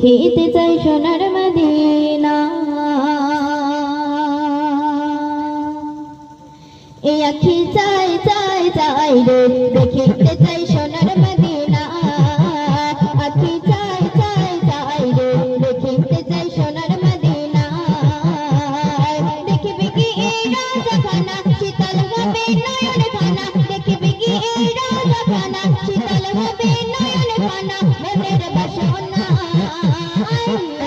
দেখিতে চাই সোনার মদিনা এই আখি চাই চাই চাই রে দেখিতে চাই সোনার মদিনা আখি চাই চাই চাই রে দেখিতে চাই সোনার মদিনা দেখিবে কি এই রাজাখানা শীতল হবে নয়ন খানা দেখিবে কি এই রাজাখানা শীতল হবে নয়ন খানা মনের বাসনা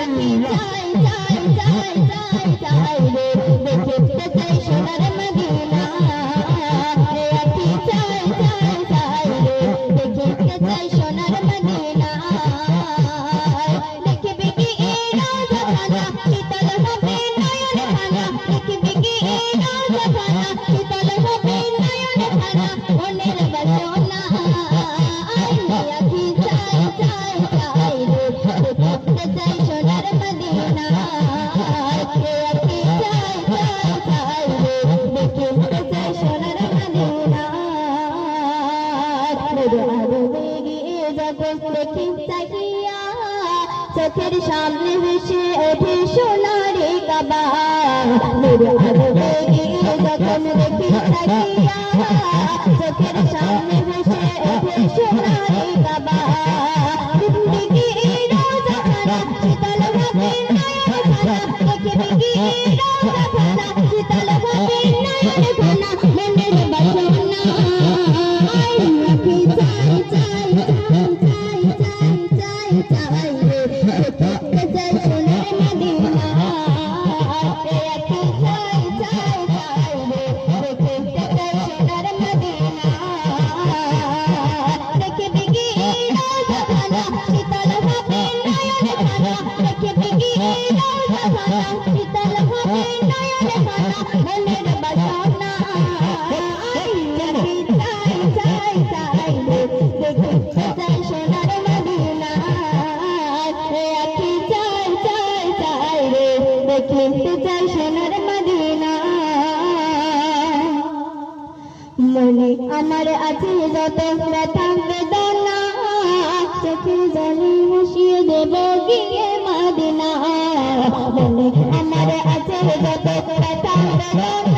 আখি চাই চাই চাই চাই চাই রে দেখিতে চাই সোনার মদিনা আখি চাই চাই চাই রে দেখিতে চাই সোনার মদিনা দেখিবে কি এই রাজাখানা শীতল হবে নয়ন খানা দেখিবে কি এই রাজাখানা শীতল হবে নয়ন খানা মনের বাসনা আখি চাই চাই চাই রে দেখিতে চাই সোনার মদিনা আখি চাই চাই চাই রে দেখিতে চাই সোনার মদিনা আরো বেগিয়ে যখন দেখি তাকিয়া চোখের সামনে ভেসে ওঠে সোনারে কাবা আরো বেগিয়ে যখন দেখি তাকিয়া চোখের সামনে ভেসে ওঠে সোনারে কাবা জিন্দেগি রাজাখানা শীতল হবে নয়ন খানা দেখিবে কি রাজাখানা শীতল হবে নয়ন খানা মনের বাসনা আখি চাই চাই চাই চাই চাই চাই রে দেখিতে চাই সোনার মদিনা আখি চাই চাই চাই রে দেখিতে চাই সোনার মদিনা দেখিবে কি রাজাখানা শীতল হবে নয়ন খানা দেখিবে কি রাজাখানা শীতল হবে নয়ন খানা মনের বাসনা আখি চাই চাই চাই রে দেখিতে চাই সোনার মদিনা আখি চাই চাই চাই রে দেখিতে চাই সোনার মদিনা মনে আমার আছে যত ব্যথা বেদনা চোখে জলে ভাসিয়ে দেব গিয়ে মদিনা মনে আমার আছে যত ব্যথা বেদনা